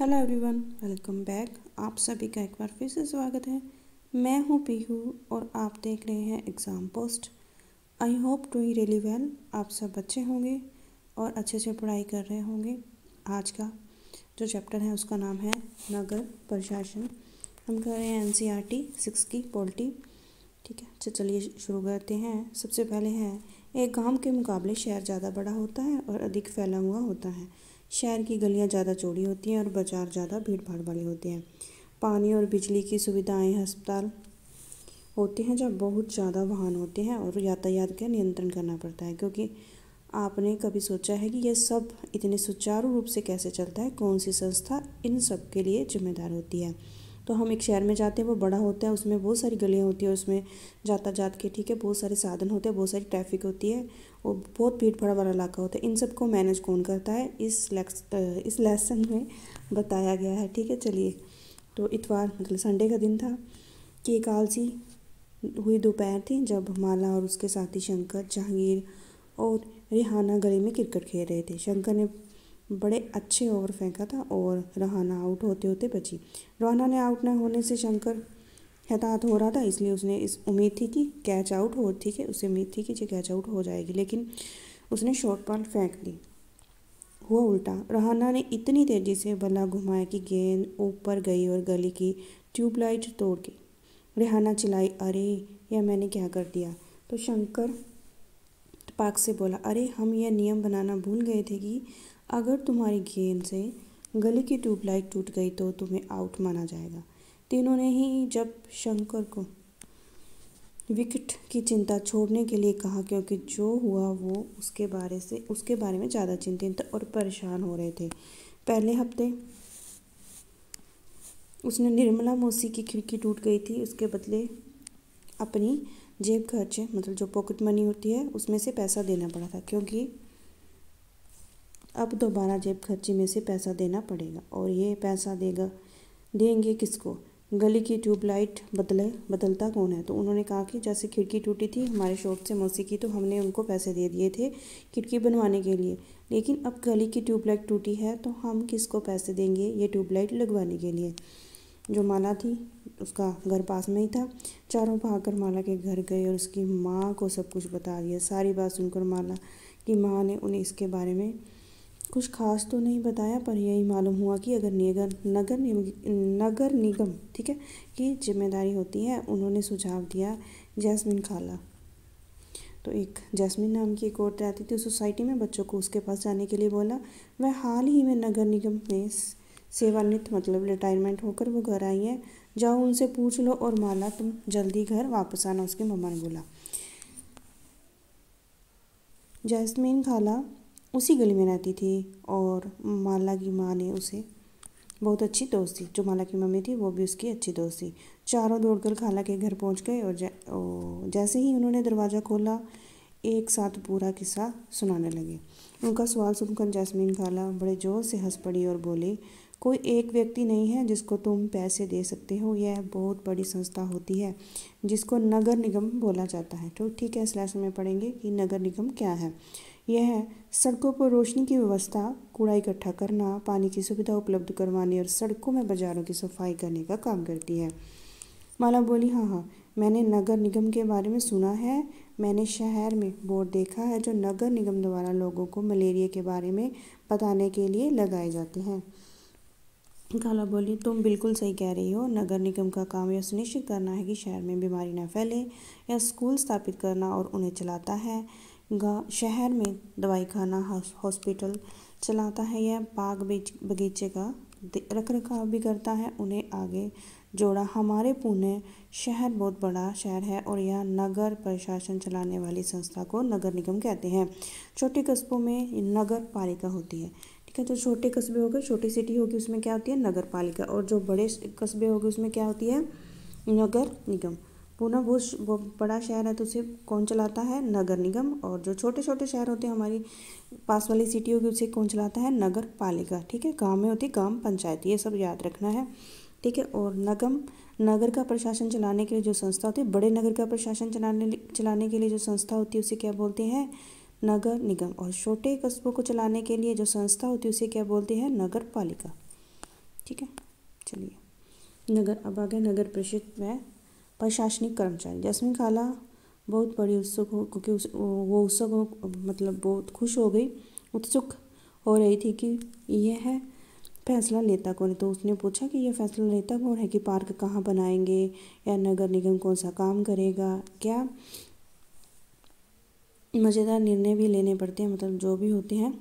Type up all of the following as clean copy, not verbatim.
Hello everyone, welcome back. आप सभी का एक बार फिर से स्वागत है। मैं हूं पीहू और आप देख रहे हैं exam post. I hope doing really well. आप सब अच्छे होंगे और अच्छे से पढ़ाई कर रहे होंगे। आज का जो चैप्टर है उसका नाम है नगर प्रशासन। हम कर रहे हैं NCERT 6 की पॉलिटी। ठीक है, तो चलिए शुरू करते हैं। सबसे पहले है, एक गांव के मुकाबले शहर ज़्यादा बड़ा होता है और अधिक फैला हुआ होता है। शहर की गलियां ज़्यादा चौड़ी होती हैं और बाज़ार ज़्यादा भीड़ भाड़ वाले होते हैं। पानी और बिजली की सुविधाएं, अस्पताल होते हैं जब बहुत ज़्यादा वाहन होते हैं और यातायात का नियंत्रण करना पड़ता है। क्योंकि आपने कभी सोचा है कि यह सब इतने सुचारू रूप से कैसे चलता है? कौन सी संस्था इन सब के लिए जिम्मेदार होती है? तो हम एक शहर में जाते हैं, वो बड़ा होता है, उसमें बहुत सारी गलियाँ होती है, उसमें यातायात के ठीक है बहुत सारे साधन होते हैं, बहुत सारी ट्रैफिक होती है और बहुत भीड़ भाड़ वाला इलाका होता है। इन सब को मैनेज कौन करता है? इस लेसन में बताया गया है। ठीक है, चलिए। तो इतवार मतलब संडे का दिन था कि एक आलसी हुई दोपहर थी जब माला और उसके साथी शंकर, जहांगीर और रिहाना गली में क्रिकेट खेल रहे थे। शंकर ने बड़े अच्छे ओवर फेंका था और रहाना आउट होते होते बची। रहाना ने आउट न होने से शंकर हताहत हो रहा था, इसलिए उसने इस उम्मीद थी कि कैच आउट हो। ठीक है, उसे उम्मीद थी कि ये कैच आउट हो जाएगी, लेकिन उसने शॉर्ट बॉल फेंक दी। हुआ उल्टा। रहाना ने इतनी तेज़ी से बल्ला घुमाया कि गेंद ऊपर गई और गली की ट्यूबलाइट तोड़ गई। रेहाना चिल्लाई, अरे यह मैंने क्या कर दिया? तो शंकर पाक से बोला, अरे हम यह नियम बनाना भूल गए थे कि अगर तुम्हारी गेंद से गली की ट्यूबलाइट टूट गई तो तुम्हें आउट माना जाएगा। तीनों ने ही जब शंकर को विकेट की चिंता छोड़ने के लिए कहा, क्योंकि जो हुआ वो उसके बारे में ज़्यादा चिंतित और परेशान हो रहे थे। पहले हफ्ते उसने निर्मला मौसी की खिड़की टूट गई थी, उसके बदले अपनी जेब खर्चे मतलब जो पॉकेट मनी होती है उसमें से पैसा देना पड़ा था, क्योंकि अब दोबारा जेब खर्ची में से पैसा देना पड़ेगा। और ये पैसा देंगे किसको? गली की ट्यूबलाइट बदलता कौन है? तो उन्होंने कहा कि जैसे खिड़की टूटी थी हमारे शॉप से मौसी की, तो हमने उनको पैसे दे दिए थे खिड़की बनवाने के लिए, लेकिन अब गली की ट्यूबलाइट टूटी है तो हम किसको पैसे देंगे ये ट्यूबलाइट लगवाने के लिए? जो माला थी उसका घर पास में ही था। चारों भागकर माला के घर गए और उसकी माँ को सब कुछ बता दिया। सारी बात सुनकर माला की माँ ने उन्हें इसके बारे में कुछ खास तो नहीं बताया, पर यही मालूम हुआ कि अगर नगर निगम ठीक है की जिम्मेदारी होती है। उन्होंने सुझाव दिया जैस्मिन खाला। तो एक जैस्मिन नाम की एक औरत रहती थी उस सोसाइटी में, बच्चों को उसके पास जाने के लिए बोला। वह हाल ही में नगर निगम में सेवानिवृत्त मतलब रिटायरमेंट होकर वो घर आई है। जाओ उनसे पूछ लो, और माला तुम जल्दी घर वापस आना, उसकी मम्मा ने बोला। जैस्मीन खाला उसी गली में रहती थी और माला की माँ ने उसे बहुत अच्छी दोस्त थी। जो माला की मम्मी थी वो भी उसकी अच्छी दोस्त थी। चारों दौड़कर खाला के घर पहुंच गए और जैसे ही उन्होंने दरवाज़ा खोला एक साथ पूरा किस्सा सुनाने लगे। उनका सवाल सुनकर जैस्मीन खाला बड़े जोर से हंस पड़ी और बोली, कोई एक व्यक्ति नहीं है जिसको तुम पैसे दे सकते हो। यह बहुत बड़ी संस्था होती है जिसको नगर निगम बोला जाता है। तो ठीक है, इस लेसन में पढ़ेंगे कि नगर निगम क्या है। यह है सड़कों पर रोशनी की व्यवस्था, कूड़ा इकट्ठा करना, पानी की सुविधा उपलब्ध करवाने और सड़कों में बाज़ारों की सफाई करने का काम करती है। माला बोली, हाँ, मैंने नगर निगम के बारे में सुना है। मैंने शहर में बोर्ड देखा है जो नगर निगम द्वारा लोगों को मलेरिया के बारे में बताने के लिए लगाए जाते हैं। खाला बोली, तुम बिल्कुल सही कह रही हो। नगर निगम का काम यह सुनिश्चित करना है कि शहर में बीमारी न फैले। यह स्कूल स्थापित करना और उन्हें चलाता है। शहर में दवाई खाना, हॉस्पिटल चलाता है। यह बाग बगीचे का रख रखाव भी करता है। उन्हें आगे जोड़ा, हमारे पुणे शहर बहुत बड़ा शहर है और यह नगर प्रशासन चलाने वाली संस्था को नगर निगम कहते हैं। छोटे कस्बों में नगर पालिका होती है। ठीक है, तो छोटे कस्बे हो गए, छोटी सिटी होगी, उसमें क्या होती है? नगर पालिका। और जो बड़े कस्बे हो गए उसमें क्या होती है? नगर निगम। पुणे वो बड़ा शहर है तो उसे कौन चलाता है? नगर निगम। और जो छोटे छोटे शहर होते हैं, हमारी पास वाली सिटी होगी, उसे कौन चलाता है? नगर पालिका। ठीक है, गांव में होती है ग्राम पंचायत, ये सब याद रखना है। ठीक है, और नगर का प्रशासन चलाने के लिए जो संस्था होती है, बड़े नगर का प्रशासन चलाने के लिए जो संस्था होती है उसे क्या बोलते हैं? नगर निगम। और छोटे कस्बों को चलाने के लिए जो संस्था होती है उसे क्या बोलते हैं? नगर पालिका। ठीक है। चलिए नगर, अब आ गया नगर परिषद व प्रशासनिक कर्मचारी। जैस्मिन खाला बहुत बड़ी उत्सुक हो, क्योंकि वो उत्सुक हो, मतलब बहुत खुश हो गई, उत्सुक हो रही थी कि यह फैसला लेता कौन है। तो उसने पूछा कि यह फैसला लेता कौन है कि पार्क कहाँ बनाएंगे या नगर निगम कौन सा काम करेगा। क्या मज़ेदार निर्णय भी लेने पड़ते हैं, मतलब जो भी होते हैं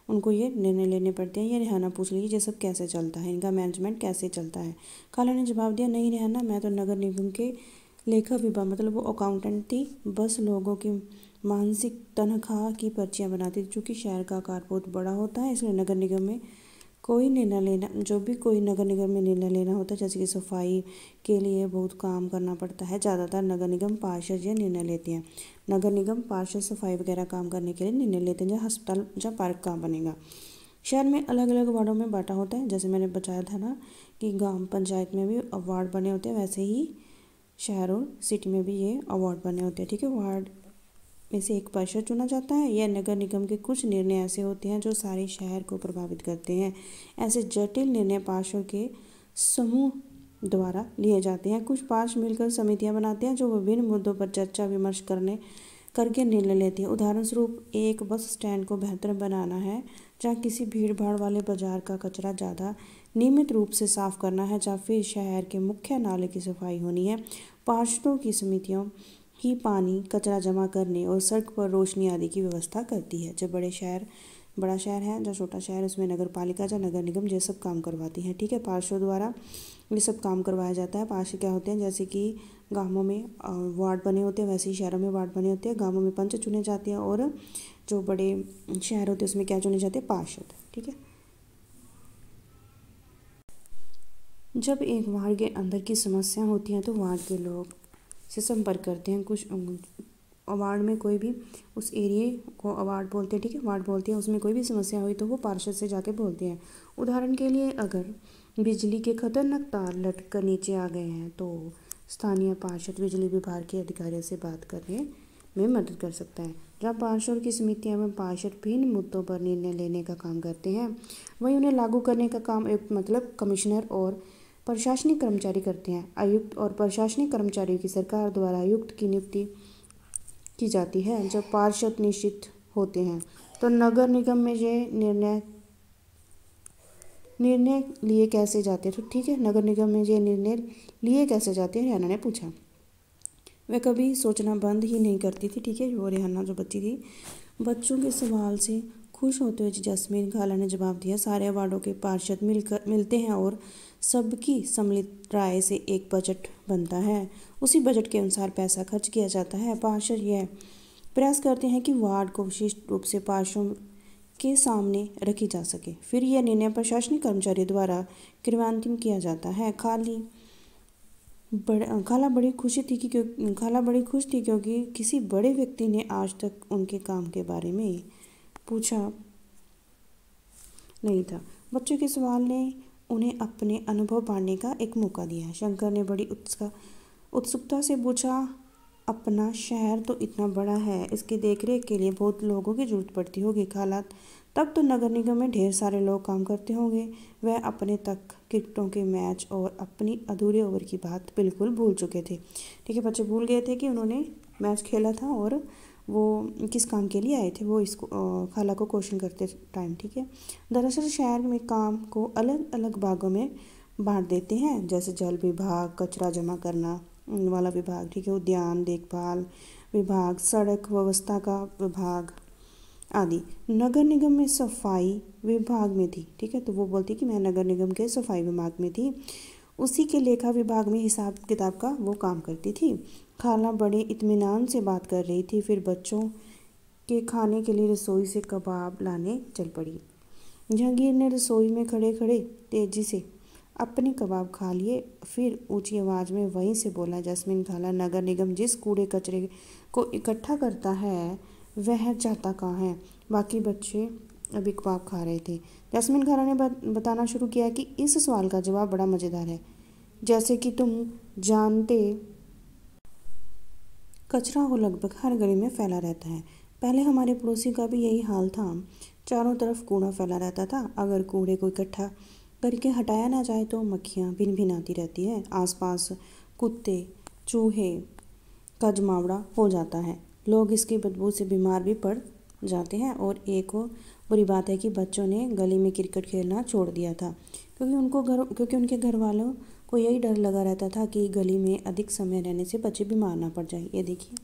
उनको ये निर्णय लेने पड़ते हैं। ये रेहाना पूछ रही है ये सब कैसे चलता है, इनका मैनेजमेंट कैसे चलता है। खाला ने जवाब दिया, नहीं रेहाना, मैं तो नगर निगम के लेखा विभाग, मतलब वो अकाउंटेंट थी, बस लोगों की मानसिक तनख्वाह की पर्चियाँ बनाती थी। चूँकि शहर का आकार बहुत बड़ा होता है, इसलिए नगर निगम में कोई निर्णय लेना, जो भी कोई नगर निगम में निर्णय लेना होता है, जैसे कि सफाई के लिए बहुत काम करना पड़ता है, ज़्यादातर नगर निगम पार्षद ये निर्णय लेते हैं। नगर निगम पार्षद सफाई वगैरह काम करने के लिए निर्णय लेते हैं, जहाँ अस्पताल, जहाँ पार्क कहाँ बनेगा। शहर में अलग अलग वार्डों में बांटा होता है, जैसे मैंने बताया था ना कि ग्राम पंचायत में भी वार्ड बने होते हैं, वैसे ही शहर और सिटी में भी ये अवार्ड बने होते हैं, ठीक है। वार्ड में से एक पार्षद चुना जाता है। यह नगर निगम के कुछ निर्णय ऐसे होते हैं जो सारे शहर को प्रभावित करते हैं। ऐसे जटिल निर्णय पार्षदों के समूह द्वारा लिए जाते हैं। कुछ पार्षद मिलकर समितियां बनाते हैं जो विभिन्न मुद्दों पर चर्चा विमर्श करके निर्णय लेती है। उदाहरण स्वरूप, एक बस स्टैंड को बेहतर बनाना है, जहाँ किसी भीड़ भाड़ वाले बाजार का कचरा ज़्यादा नियमित रूप से साफ करना है, या फिर शहर के मुख्य नाले की सफाई होनी है। पार्षदों की समितियों ही पानी, कचरा जमा करने और सड़क पर रोशनी आदि की व्यवस्था करती है। जब बड़ा शहर है, जो छोटा शहर, उसमें नगर पालिका या नगर निगम ये सब काम करवाती है, ठीक है। पार्षदों द्वारा ये सब काम करवाया जाता है। पार्षद क्या होते हैं, जैसे कि गांवों में वार्ड बने होते हैं, वैसे ही शहरों में वार्ड बने होते हैं। गांवों में पंच चुने जाते हैं और जो बड़े शहर होते हैं उसमें क्या चुने जाते हैं, पार्षद, ठीक है। जब एक वार्ड के अंदर की समस्या होती है तो वार्ड के लोग से संपर्क करते हैं। कुछ वार्ड में कोई भी उस एरिए को वार्ड बोलते हैं, ठीक है, वार्ड बोलते हैं। उसमें कोई भी समस्या हुई तो वो पार्षद से जाके बोलते हैं। उदाहरण के लिए, अगर बिजली के खतरनाक तार लटक कर नीचे आ गए हैं तो स्थानीय पार्षद बिजली विभाग के अधिकारियों से बात करने में मदद कर सकता है। जब पार्षद की समितियां में पार्षद भिन्न मुद्दों पर निर्णय लेने का काम करते हैं, वहीं उन्हें लागू करने का काम एक, मतलब कमिश्नर और प्रशासनिक कर्मचारी करते हैं। आयुक्त और प्रशासनिक कर्मचारियों की सरकार द्वारा आयुक्त की नियुक्ति की जाती है। जब पार्षद निश्चित होते हैं तो नगर निगम में ये निर्णय लिए कैसे जाते हैं, तो ठीक है, नगर निगम में ये निर्णय लिए कैसे जाते हैं, रेहाना ने पूछा। वह कभी सोचना बंद ही नहीं करती थी, ठीक है, वो रेहाना जो बच्ची थी। बच्चों के सवाल से खुश होते हुए जैस्मिन खाला ने जवाब दिया, सारे वार्डों के पार्षद मिलते हैं और सबकी सम्मिलित राय से एक बजट बनता है। उसी बजट के अनुसार पैसा खर्च किया जाता है। पार्षद यह प्रयास करते हैं कि वार्ड को विशिष्ट रूप से पार्षदों के सामने रखी जा सके। फिर यह निर्णय प्रशासनिक कर्मचारियों द्वारा क्रियान्वित किया जाता है। खाला बड़ी खुश थी क्योंकि किसी बड़े व्यक्ति ने आज तक उनके काम के बारे में पूछा नहीं था। बच्चों के सवाल ने उन्हें अपने अनुभव बांटने का एक मौका दिया। शंकर ने बड़ी उत्सुकता से पूछा, अपना शहर तो इतना बड़ा है, इसकी देखरेख के लिए बहुत लोगों की जरूरत पड़ती होगी खाला। तब तो नगर निगम में ढेर सारे लोग काम करते होंगे। वह अपने तक क्रिकेटों के मैच और अपनी अधूरे ओवर की बात बिल्कुल भूल चुके थे, ठीक है। बच्चे भूल गए थे कि उन्होंने मैच खेला था और वो किस काम के लिए आए थे, वो इसको खाला को क्वेश्चन करते टाइम, ठीक है। दरअसल शहर में काम को अलग अलग भागों में बांट देते हैं, जैसे जल विभाग, कचरा जमा करना वाला विभाग, ठीक है, उद्यान देखभाल विभाग, सड़क व्यवस्था का विभाग आदि। नगर निगम में सफाई विभाग में थी, ठीक है, तो वो बोलती कि मैं नगर निगम के सफाई विभाग में थी। उसी के लेखा विभाग में हिसाब किताब का वो काम करती थी। खाला बड़े इत्मीनान से बात कर रही थी। फिर बच्चों के खाने के लिए रसोई से कबाब लाने चल पड़ी। जहांगीर ने रसोई में खड़े खड़े तेजी से अपने कबाब खा लिए। फिर ऊंची आवाज़ में वहीं से बोला, जैस्मिन खाला, नगर निगम जिस कूड़े कचरे को इकट्ठा करता है वह जाता कहाँ है। बाकी बच्चे अभी कबाब खा रहे थे। जैस्मिन खाला ने बताना शुरू किया कि इस सवाल का जवाब बड़ा मज़ेदार है। जैसे कि तुम जानते, कचरा वो लगभग हर गली में फैला रहता है। पहले हमारे पड़ोसी का भी यही हाल था, चारों तरफ कूड़ा फैला रहता था। अगर कूड़े को इकट्ठा करके हटाया ना जाए तो मक्खियाँ भिन भिन आती रहती है। आसपास कुत्ते चूहे का जमावड़ा हो जाता है। लोग इसकी बदबू से बीमार भी पड़ जाते हैं। और एक और बुरी बात है कि बच्चों ने गली में क्रिकेट खेलना छोड़ दिया था, क्योंकि उनके घर वालों को यही डर लगा रहता था कि गली में अधिक समय रहने से बच्चे बीमार ना पड़ जाए। ये देखिए,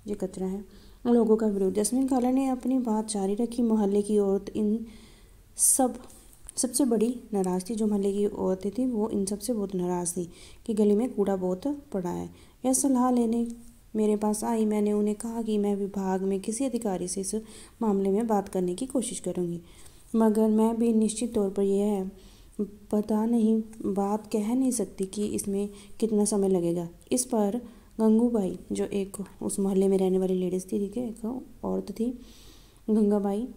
ये कचरा है। लोगों का विरोध। जैस्मीन खाला ने अपनी बात जारी रखी। मोहल्ले की औरत इन सबसे बड़ी नाराज़ थी। जो मोहल्ले की औरतें थी वो इन सबसे बहुत नाराज़ थी कि गली में कूड़ा बहुत पड़ा है। यह सलाह लेने मेरे पास आई। मैंने उन्हें कहा कि मैं विभाग में किसी अधिकारी से इस मामले में बात करने की कोशिश करूँगी, मगर मैं भी निश्चित तौर पर यह पता नहीं बात कह नहीं सकती कि इसमें कितना समय लगेगा। इस पर गंगूबाई, जो एक उस मोहल्ले में रहने वाली लेडीज़ थी, ठीक है, एक औरत थी, गंगाबाई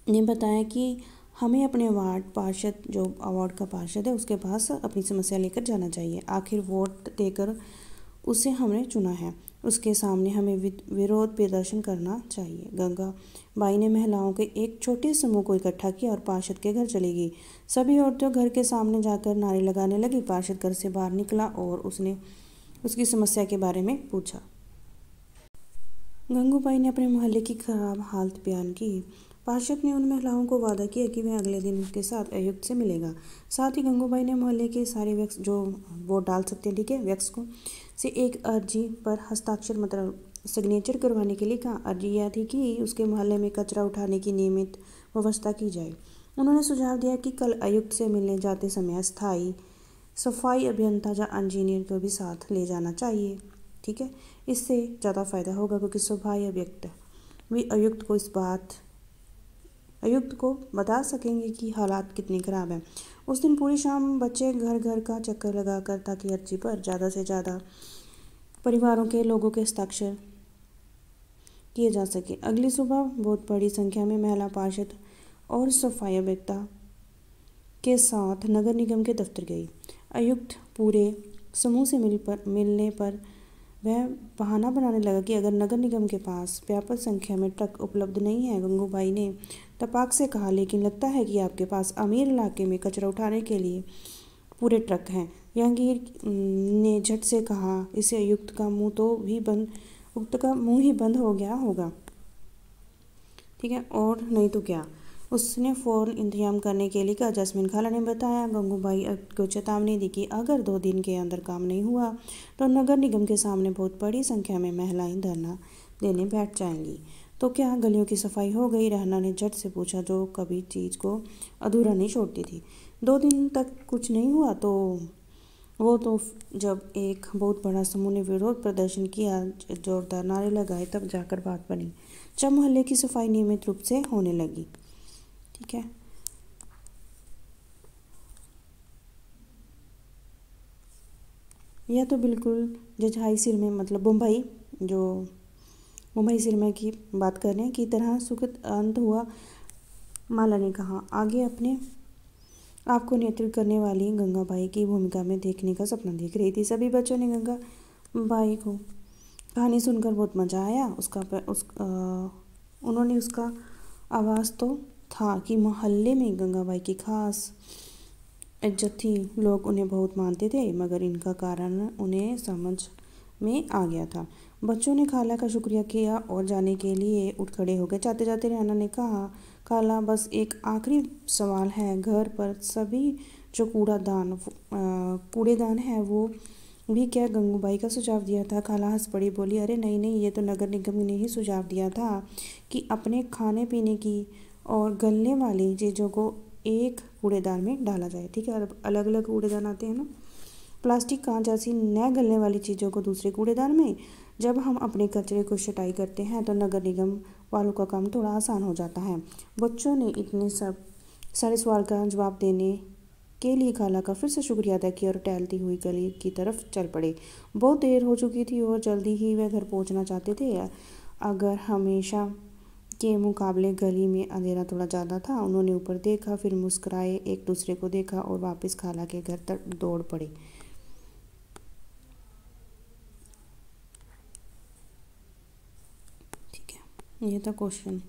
ने बताया कि हमें अपने वार्ड पार्षद, जो वार्ड का पार्षद है, उसके पास अपनी समस्या लेकर जाना चाहिए। आखिर वोट देकर उसे हमने चुना है, उसके सामने हमें विरोध प्रदर्शन करना चाहिए। गंगाबाई ने महिलाओं के एक छोटे समूह को इकट्ठा किया और पार्षद के घर चली गई। सभी औरतें घर के सामने जाकर नारे लगाने लगी। पार्षद घर से बाहर निकला और उसने उसकी समस्या के बारे में पूछा। गंगूबाई ने अपने मोहल्ले की खराब हालत बयान की। पार्षद ने उन महिलाओं को वादा किया कि वह अगले दिन उनके साथ आयुक्त से मिलेगा। साथ ही गंगूबाई ने मोहल्ले के सारे व्यक्ति जो वोट डाल सकते हैं, ठीक है, व्यक्ति को से एक अर्जी पर हस्ताक्षर मतलब सिग्नेचर करवाने के लिए कहा। अर्जी यह थी कि उसके मोहल्ले में कचरा उठाने की नियमित व्यवस्था की जाए। उन्होंने सुझाव दिया कि कल आयुक्त से मिलने जाते समय स्थायी सफाई अभियंता या इंजीनियर को भी साथ ले जाना चाहिए, ठीक है। इससे ज़्यादा फ़ायदा होगा क्योंकि सफाई अभियंता भी आयुक्त को बता सकेंगे कि हालात कितने ख़राब हैं। उस दिन पूरी शाम बच्चे घर घर का चक्कर लगाकर ताकि अर्जी पर ज़्यादा से ज़्यादा परिवारों के लोगों के हस्ताक्षर किए जा सके। अगली सुबह बहुत बड़ी संख्या में महिला पार्षद और सफाई अभियंता के साथ नगर निगम के दफ्तर गई। आयुक्त पूरे समूह से मिलने पर वह बहाना बनाने लगा कि अगर नगर निगम के पास पर्याप्त संख्या में ट्रक उपलब्ध नहीं है। गंगूबाई ने तपाक से कहा, लेकिन लगता है कि आपके पास अमीर इलाके में कचरा उठाने के लिए पूरे ट्रक हैं। जहांगीर ने झट से कहा, इससे आयुक्त का मुंह ही बंद हो गया होगा, ठीक है, और नहीं तो क्या। उसने फ़ौरन इंतजाम करने के लिए कहा। जैस्मीन खाला ने बताया। गंगूबाई को चेतावनी दी कि अगर 2 दिन के अंदर काम नहीं हुआ तो नगर निगम के सामने बहुत बड़ी संख्या में महिलाएं धरना देने बैठ जाएंगी। तो क्या गलियों की सफाई हो गई? रहना ने झट से पूछा, जो कभी चीज़ को अधूरा नहीं छोड़ती थी। 2 दिन तक कुछ नहीं हुआ तो जब एक बहुत बड़ा समूह ने विरोध प्रदर्शन किया, जोरदार नारे लगाए, तब जाकर बात बनी। जब मोहल्ले की सफाई नियमित रूप से होने लगी, ठीक है। यह तो बिल्कुल जजहाई सिरमे मतलब मुंबई सिरमे की बात कर रहे हैं की तरह सुखद अंत हुआ। माला ने कहा, आगे अपने आपको नेतृत्व करने वाली गंगाबाई की भूमिका में देखने का सपना देख रही थी। सभी बच्चों ने गंगाबाई को कहानी सुनकर बहुत मज़ा आया। उन्होंने उसका आवाज़ तो था कि मोहल्ले में गंगाबाई की खास इज्जत थी। लोग उन्हें बहुत मानते थे, मगर इनका कारण उन्हें समझ में आ गया था। बच्चों ने खाला का शुक्रिया किया और जाने के लिए उठ खड़े हो गए। जाते जाते रेहाना ने कहा, खाला बस एक आखिरी सवाल है। घर पर सभी जो कूड़ेदान है वो भी क्या गंगूबाई का सुझाव दिया था? खाला हंस पड़ी, बोली, अरे नहीं नहीं, ये तो नगर निगम ने ही सुझाव दिया था कि अपने खाने पीने की और गलने वाली चीज़ों को एक कूड़ेदान में डाला जाए, ठीक है। अलग अलग कूड़ेदान आते हैं ना, प्लास्टिक, कांच जैसी न गलने वाली चीज़ों को दूसरे कूड़ेदान में। जब हम अपने कचरे को छटाई करते हैं तो नगर निगम वालों का काम थोड़ा आसान हो जाता है। बच्चों ने इतने सारे सवाल का जवाब देने के लिए खाला का फिर से शुक्रिया अदा किया और टहलती हुई गली की तरफ चल पड़े। बहुत देर हो चुकी थी और जल्दी ही वह घर पहुंचना चाहते थे। अगर हमेशा के मुकाबले गली में अंधेरा थोड़ा ज़्यादा था। उन्होंने ऊपर देखा, फिर मुस्कुराए, एक दूसरे को देखा और वापस खाला के घर तक दौड़ पड़े। ठीक है, ये था क्वेश्चन।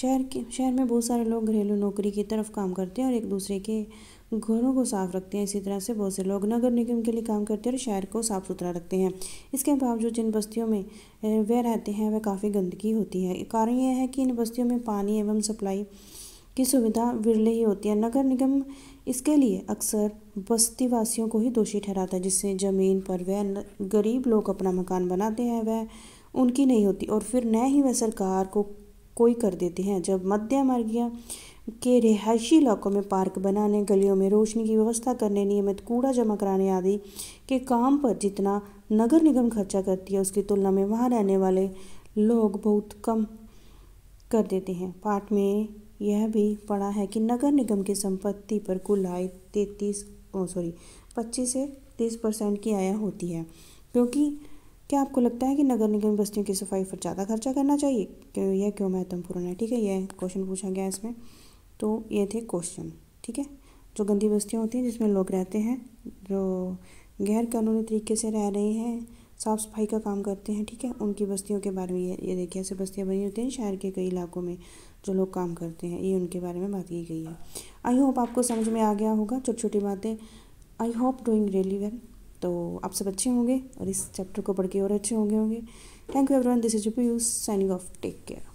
शहर में बहुत सारे लोग घरेलू नौकरी की तरफ काम करते हैं और एक दूसरे के घरों को साफ रखते हैं। इसी तरह से बहुत से लोग नगर निगम के लिए काम करते हैं और शहर को साफ सुथरा रखते हैं। इसके बावजूद जिन बस्तियों में वे रहते हैं वह काफ़ी गंदगी होती है। कारण यह है कि इन बस्तियों में पानी एवं सप्लाई की सुविधा विरले ही होती है। नगर निगम इसके लिए अक्सर बस्ती वासियों को ही दोषी ठहराता है, जिससे ज़मीन पर वह गरीब लोग अपना मकान बनाते हैं वह उनकी नहीं होती और फिर न ही वह सरकार को कोई कर देते हैं। जब मध्यम वर्गीय के रिहायशी इलाकों में पार्क बनाने, गलियों में रोशनी की व्यवस्था करने, नियमित कूड़ा जमा कराने आदि के काम पर जितना नगर निगम खर्चा करती है उसकी तुलना में वहाँ रहने वाले लोग बहुत कम कर देते हैं। पाठ में यह भी पढ़ा है कि नगर निगम की संपत्ति पर कुल आय 25 से 30% की आय होती है। क्योंकि क्या आपको लगता है कि नगर निगम बस्तियों की सफाई पर ज़्यादा खर्चा करना चाहिए? यह क्यों महत्वपूर्ण है? ठीक है, यह क्वेश्चन पूछा गया इसमें। तो ये थे क्वेश्चन। ठीक है, जो गंदी बस्तियाँ होती हैं जिसमें लोग रहते हैं, जो गैर कानूनी तरीके से रह रहे हैं, साफ़ सफाई का काम करते हैं, ठीक है, उनकी बस्तियों के बारे में ये देखिए ऐसे बस्तियाँ बनी होती हैं शहर के कई इलाकों में जो लोग काम करते हैं, ये उनके बारे में बात की गई है। आई होप आपको समझ में आ गया होगा छोटी छोटी बातें। I hope doing really well. तो आप सब अच्छे होंगे और इस चैप्टर को पढ़ के और अच्छे होंगे। Thank you everyone, this is Piyush signing off. Take care.